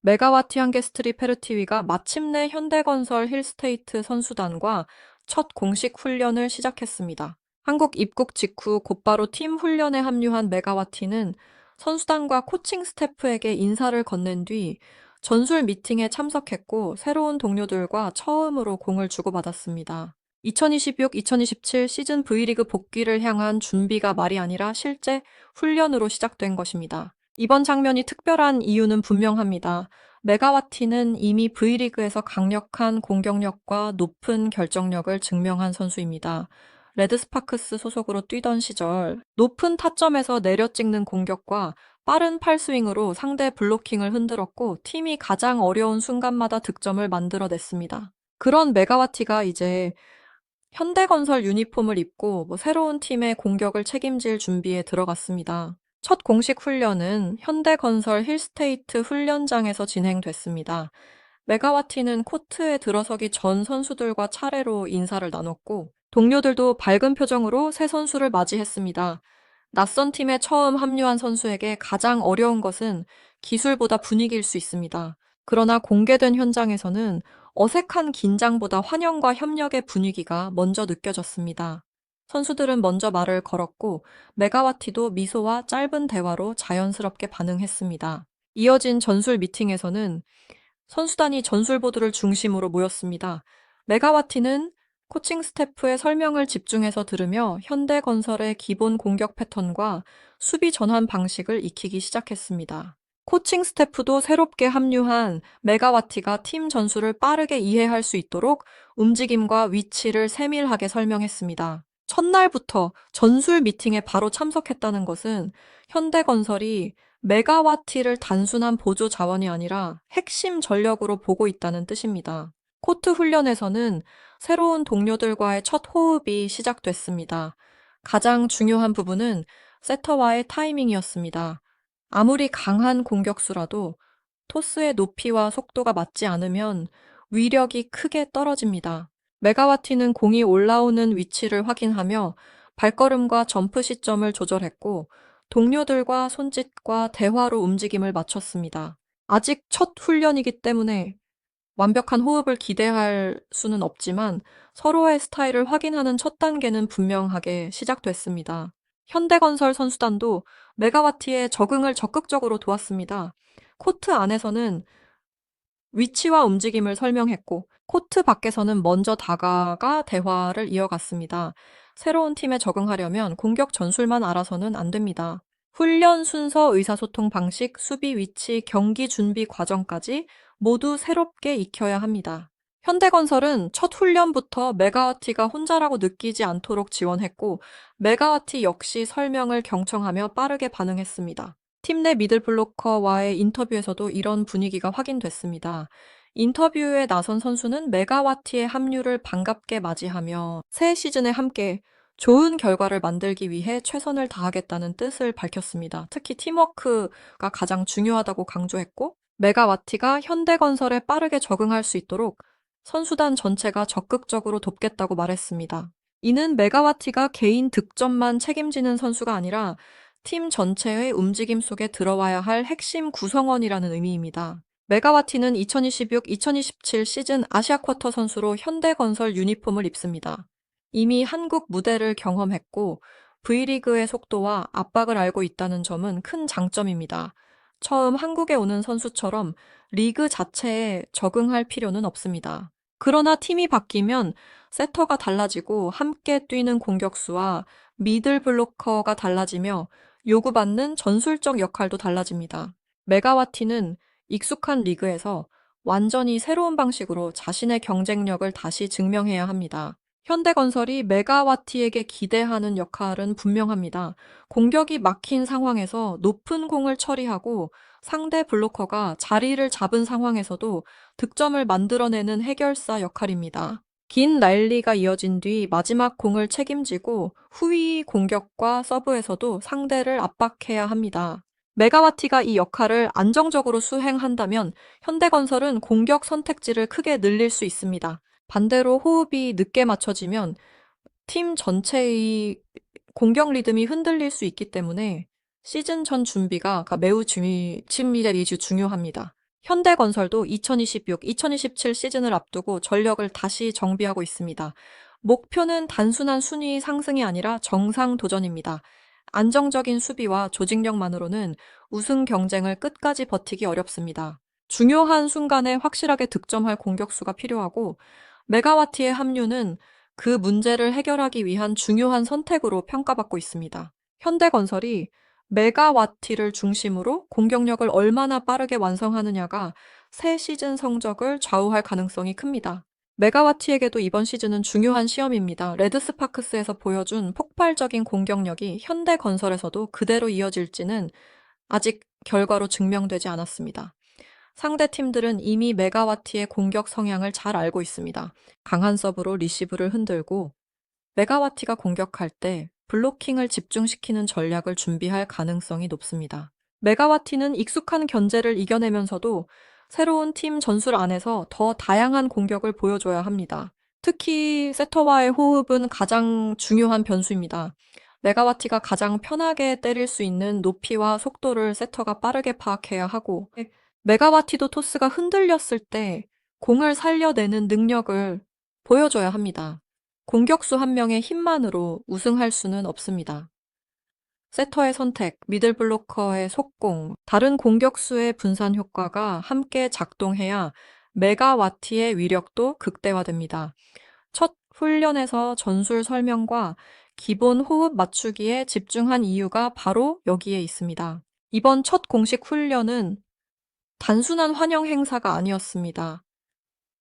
메가와티 한게스트리 페르티위가 마침내 현대건설 힐스테이트 선수단과 첫 공식 훈련을 시작했습니다. 한국 입국 직후 곧바로 팀 훈련에 합류한 메가와티는 선수단과 코칭 스태프에게 인사를 건넨 뒤 전술 미팅에 참석했고 새로운 동료들과 처음으로 공을 주고받았습니다. 2026-2027 시즌 V리그 복귀를 향한 준비가 말이 아니라 실제 훈련으로 시작된 것입니다. 이번 장면이 특별한 이유는 분명합니다. 메가와티는 이미 V리그에서 강력한 공격력과 높은 결정력을 증명한 선수입니다. 레드스파크스 소속으로 뛰던 시절 높은 타점에서 내려찍는 공격과 빠른 팔스윙으로 상대 블로킹을 흔들었고 팀이 가장 어려운 순간마다 득점을 만들어냈습니다. 그런 메가와티가 이제 현대건설 유니폼을 입고 새로운 팀의 공격을 책임질 준비에 들어갔습니다. 첫 공식 훈련은 현대건설 힐스테이트 훈련장에서 진행됐습니다. 메가와티는 코트에 들어서기 전 선수들과 차례로 인사를 나눴고 동료들도 밝은 표정으로 새 선수를 맞이했습니다. 낯선 팀에 처음 합류한 선수에게 가장 어려운 것은 기술보다 분위기일 수 있습니다. 그러나 공개된 현장에서는 어색한 긴장보다 환영과 협력의 분위기가 먼저 느껴졌습니다. 선수들은 먼저 말을 걸었고 메가와티도 미소와 짧은 대화로 자연스럽게 반응했습니다. 이어진 전술 미팅에서는 선수단이 전술보드를 중심으로 모였습니다. 메가와티는 코칭 스태프의 설명을 집중해서 들으며 현대건설의 기본 공격 패턴과 수비 전환 방식을 익히기 시작했습니다. 코칭 스태프도 새롭게 합류한 메가와티가 팀 전술을 빠르게 이해할 수 있도록 움직임과 위치를 세밀하게 설명했습니다. 첫날부터 전술 미팅에 바로 참석했다는 것은 현대건설이 메가와티를 단순한 보조 자원이 아니라 핵심 전력으로 보고 있다는 뜻입니다. 코트 훈련에서는 새로운 동료들과의 첫 호흡이 시작됐습니다. 가장 중요한 부분은 세터와의 타이밍이었습니다. 아무리 강한 공격수라도 토스의 높이와 속도가 맞지 않으면 위력이 크게 떨어집니다. 메가와티는 공이 올라오는 위치를 확인하며 발걸음과 점프 시점을 조절했고 동료들과 손짓과 대화로 움직임을 맞췄습니다. 아직 첫 훈련이기 때문에 완벽한 호흡을 기대할 수는 없지만 서로의 스타일을 확인하는 첫 단계는 분명하게 시작됐습니다. 현대건설 선수단도 메가와티의 적응을 적극적으로 도왔습니다. 코트 안에서는 위치와 움직임을 설명했고 코트 밖에서는 먼저 다가가 대화를 이어갔습니다. 새로운 팀에 적응하려면 공격 전술만 알아서는 안 됩니다. 훈련 순서, 의사소통 방식, 수비 위치, 경기 준비 과정까지 모두 새롭게 익혀야 합니다. 현대건설은 첫 훈련부터 메가와티가 혼자라고 느끼지 않도록 지원했고 메가와티 역시 설명을 경청하며 빠르게 반응했습니다. 팀 내 미들블로커와의 인터뷰에서도 이런 분위기가 확인됐습니다. 인터뷰에 나선 선수는 메가와티의 합류를 반갑게 맞이하며 새 시즌에 함께 좋은 결과를 만들기 위해 최선을 다하겠다는 뜻을 밝혔습니다. 특히 팀워크가 가장 중요하다고 강조했고 메가와티가 현대건설에 빠르게 적응할 수 있도록 선수단 전체가 적극적으로 돕겠다고 말했습니다. 이는 메가와티가 개인 득점만 책임지는 선수가 아니라 팀 전체의 움직임 속에 들어와야 할 핵심 구성원이라는 의미입니다. 메가와티는 2026-2027 시즌 아시아 쿼터 선수로 현대건설 유니폼을 입습니다. 이미 한국 무대를 경험했고 V리그의 속도와 압박을 알고 있다는 점은 큰 장점입니다. 처음 한국에 오는 선수처럼 리그 자체에 적응할 필요는 없습니다. 그러나 팀이 바뀌면 세터가 달라지고 함께 뛰는 공격수와 미들 블로커가 달라지며 요구받는 전술적 역할도 달라집니다. 메가와티는 익숙한 리그에서 완전히 새로운 방식으로 자신의 경쟁력을 다시 증명해야 합니다. 현대건설이 메가와티에게 기대하는 역할은 분명합니다. 공격이 막힌 상황에서 높은 공을 처리하고 상대 블로커가 자리를 잡은 상황에서도 득점을 만들어내는 해결사 역할입니다. 긴 랠리가 이어진 뒤 마지막 공을 책임지고 후위 공격과 서브에서도 상대를 압박해야 합니다. 메가와티가 이 역할을 안정적으로 수행한다면 현대건설은 공격 선택지를 크게 늘릴 수 있습니다. 반대로 호흡이 늦게 맞춰지면 팀 전체의 공격 리듬이 흔들릴 수 있기 때문에 시즌 전 준비가 매우 친밀하게 중요합니다. 현대건설도 2026, 2027 시즌을 앞두고 전력을 다시 정비하고 있습니다. 목표는 단순한 순위 상승이 아니라 정상 도전입니다. 안정적인 수비와 조직력만으로는 우승 경쟁을 끝까지 버티기 어렵습니다. 중요한 순간에 확실하게 득점할 공격수가 필요하고, 메가와티의 합류는 그 문제를 해결하기 위한 중요한 선택으로 평가받고 있습니다. 현대건설이 메가와티를 중심으로 공격력을 얼마나 빠르게 완성하느냐가 새 시즌 성적을 좌우할 가능성이 큽니다. 메가와티에게도 이번 시즌은 중요한 시험입니다. 레드스파크스에서 보여준 폭발적인 공격력이 현대건설에서도 그대로 이어질지는 아직 결과로 증명되지 않았습니다. 상대 팀들은 이미 메가와티의 공격 성향을 잘 알고 있습니다. 강한 서브로 리시브를 흔들고 메가와티가 공격할 때 블로킹을 집중시키는 전략을 준비할 가능성이 높습니다. 메가와티는 익숙한 견제를 이겨내면서도 새로운 팀 전술 안에서 더 다양한 공격을 보여줘야 합니다. 특히 세터와의 호흡은 가장 중요한 변수입니다. 메가와티가 가장 편하게 때릴 수 있는 높이와 속도를 세터가 빠르게 파악해야 하고, 메가와티도 토스가 흔들렸을 때 공을 살려내는 능력을 보여줘야 합니다. 공격수 한 명의 힘만으로 우승할 수는 없습니다. 세터의 선택, 미들블로커의 속공, 다른 공격수의 분산 효과가 함께 작동해야 메가와티의 위력도 극대화됩니다. 첫 훈련에서 전술 설명과 기본 호흡 맞추기에 집중한 이유가 바로 여기에 있습니다. 이번 첫 공식 훈련은 단순한 환영 행사가 아니었습니다.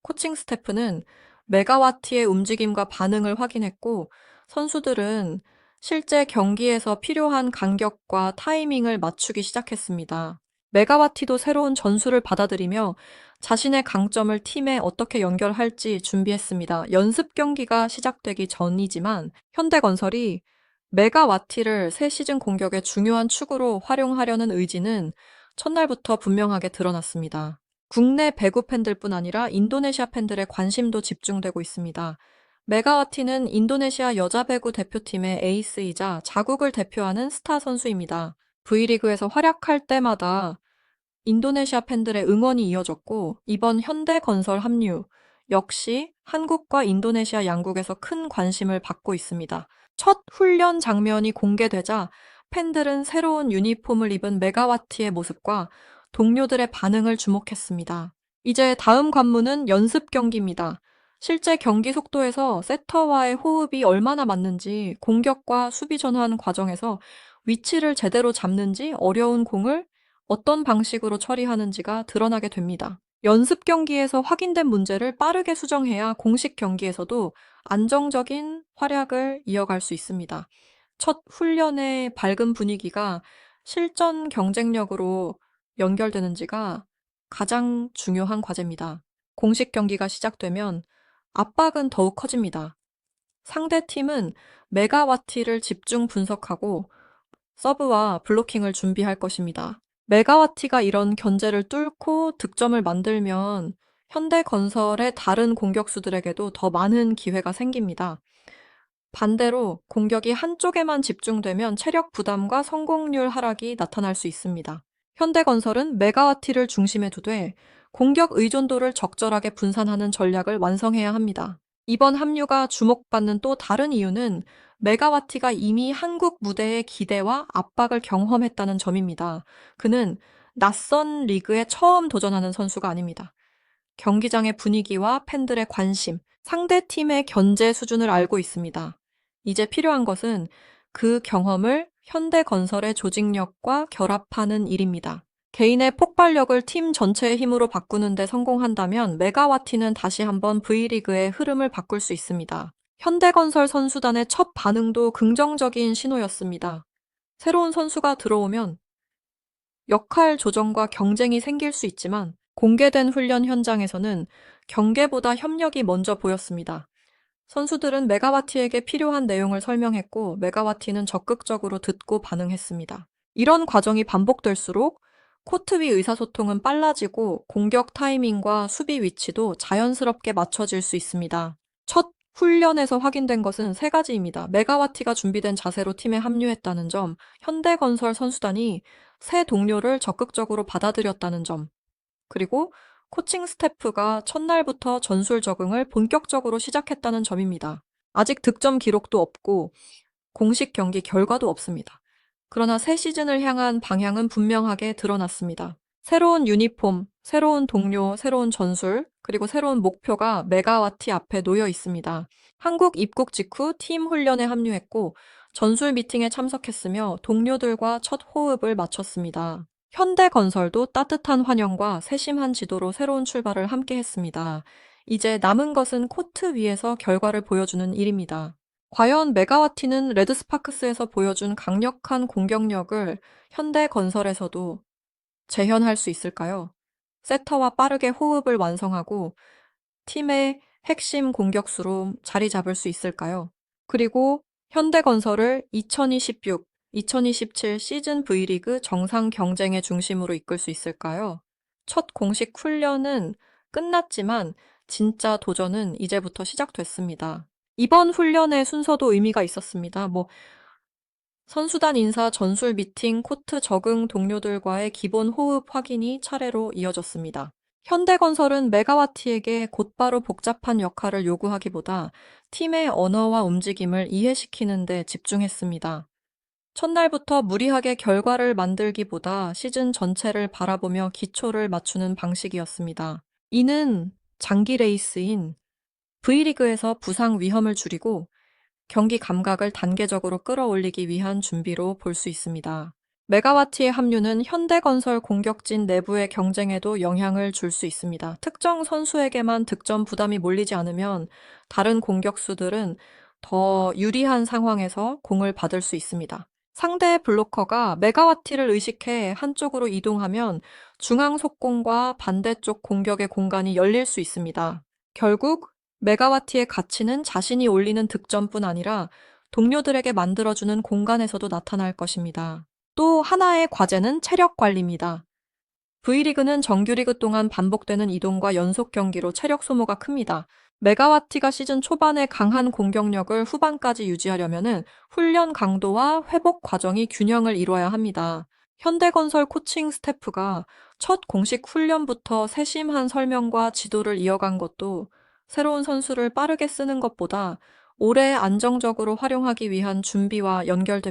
코칭 스태프는 메가와티의 움직임과 반응을 확인했고, 선수들은 실제 경기에서 필요한 간격과 타이밍을 맞추기 시작했습니다. 메가와티도 새로운 전술을 받아들이며 자신의 강점을 팀에 어떻게 연결할지 준비했습니다. 연습 경기가 시작되기 전이지만 현대건설이 메가와티를 새 시즌 공격의 중요한 축으로 활용하려는 의지는 첫날부터 분명하게 드러났습니다. 국내 배구 팬들뿐 아니라 인도네시아 팬들의 관심도 집중되고 있습니다. 메가와티는 인도네시아 여자 배구 대표팀의 에이스이자 자국을 대표하는 스타 선수입니다. V리그에서 활약할 때마다 인도네시아 팬들의 응원이 이어졌고, 이번 현대건설 합류 역시 한국과 인도네시아 양국에서 큰 관심을 받고 있습니다. 첫 훈련 장면이 공개되자 팬들은 새로운 유니폼을 입은 메가와티의 모습과 동료들의 반응을 주목했습니다. 이제 다음 관문은 연습 경기입니다. 실제 경기 속도에서 세터와의 호흡이 얼마나 맞는지, 공격과 수비 전환 과정에서 위치를 제대로 잡는지, 어려운 공을 어떤 방식으로 처리하는지가 드러나게 됩니다. 연습 경기에서 확인된 문제를 빠르게 수정해야 공식 경기에서도 안정적인 활약을 이어갈 수 있습니다. 첫 훈련의 밝은 분위기가 실전 경쟁력으로 연결되는지가 가장 중요한 과제입니다. 공식 경기가 시작되면 압박은 더욱 커집니다. 상대 팀은 메가와티를 집중 분석하고 서브와 블로킹을 준비할 것입니다. 메가와티가 이런 견제를 뚫고 득점을 만들면 현대건설의 다른 공격수들에게도 더 많은 기회가 생깁니다. 반대로 공격이 한쪽에만 집중되면 체력 부담과 성공률 하락이 나타날 수 있습니다. 현대건설은 메가와티를 중심에 두되 공격 의존도를 적절하게 분산하는 전략을 완성해야 합니다. 이번 합류가 주목받는 또 다른 이유는 메가와티가 이미 한국 무대의 기대와 압박을 경험했다는 점입니다. 그는 낯선 리그에 처음 도전하는 선수가 아닙니다. 경기장의 분위기와 팬들의 관심, 상대 팀의 견제 수준을 알고 있습니다. 이제 필요한 것은 그 경험을 현대건설의 조직력과 결합하는 일입니다. 개인의 폭발력을 팀 전체의 힘으로 바꾸는 데 성공한다면 메가와티는 다시 한번 V리그의 흐름을 바꿀 수 있습니다. 현대건설 선수단의 첫 반응도 긍정적인 신호였습니다. 새로운 선수가 들어오면 역할 조정과 경쟁이 생길 수 있지만 공개된 훈련 현장에서는 경계보다 협력이 먼저 보였습니다. 선수들은 메가와티에게 필요한 내용을 설명했고 메가와티는 적극적으로 듣고 반응했습니다. 이런 과정이 반복될수록 코트 위 의사소통은 빨라지고 공격 타이밍과 수비 위치도 자연스럽게 맞춰질 수 있습니다. 첫 훈련에서 확인된 것은 세 가지입니다. 메가와티가 준비된 자세로 팀에 합류했다는 점, 현대건설 선수단이 새 동료를 적극적으로 받아들였다는 점, 그리고 코칭 스태프가 첫날부터 전술 적응을 본격적으로 시작했다는 점입니다. 아직 득점 기록도 없고 공식 경기 결과도 없습니다. 그러나 새 시즌을 향한 방향은 분명하게 드러났습니다. 새로운 유니폼, 새로운 동료, 새로운 전술, 그리고 새로운 목표가 메가와티 앞에 놓여 있습니다. 한국 입국 직후 팀 훈련에 합류했고 전술 미팅에 참석했으며 동료들과 첫 호흡을 마쳤습니다. 현대건설도 따뜻한 환영과 세심한 지도로 새로운 출발을 함께 했습니다. 이제 남은 것은 코트 위에서 결과를 보여주는 일입니다. 과연 메가와티는 레드스파크스에서 보여준 강력한 공격력을 현대건설에서도 재현할 수 있을까요? 세터와 빠르게 호흡을 완성하고 팀의 핵심 공격수로 자리 잡을 수 있을까요? 그리고 현대건설을 2026, 2027 시즌 V리그 정상 경쟁의 중심으로 이끌 수 있을까요? 첫 공식 훈련은 끝났지만 진짜 도전은 이제부터 시작됐습니다. 이번 훈련의 순서도 의미가 있었습니다. 선수단 인사, 전술 미팅, 코트 적응, 동료들과의 기본 호흡 확인이 차례로 이어졌습니다. 현대건설은 메가와티에게 곧바로 복잡한 역할을 요구하기보다 팀의 언어와 움직임을 이해시키는 데 집중했습니다. 첫날부터 무리하게 결과를 만들기보다 시즌 전체를 바라보며 기초를 맞추는 방식이었습니다. 이는 장기 레이스인 V리그에서 부상 위험을 줄이고 경기 감각을 단계적으로 끌어올리기 위한 준비로 볼 수 있습니다. 메가와티의 합류는 현대건설 공격진 내부의 경쟁에도 영향을 줄 수 있습니다. 특정 선수에게만 득점 부담이 몰리지 않으면 다른 공격수들은 더 유리한 상황에서 공을 받을 수 있습니다. 상대 블로커가 메가와티를 의식해 한쪽으로 이동하면 중앙 속공과 반대쪽 공격의 공간이 열릴 수 있습니다. 결국 메가와티의 가치는 자신이 올리는 득점뿐 아니라 동료들에게 만들어주는 공간에서도 나타날 것입니다. 또 하나의 과제는 체력 관리입니다. V리그는 정규리그 동안 반복되는 이동과 연속 경기로 체력 소모가 큽니다. 메가와티가 시즌 초반에 강한 공격력을 후반까지 유지하려면 훈련 강도와 회복 과정이 균형을 이뤄야 합니다. 현대건설 코칭 스태프가 첫 공식 훈련부터 세심한 설명과 지도를 이어간 것도 새로운 선수를 빠르게 쓰는 것보다 오래 안정적으로 활용하기 위한 준비와 연결됩니다.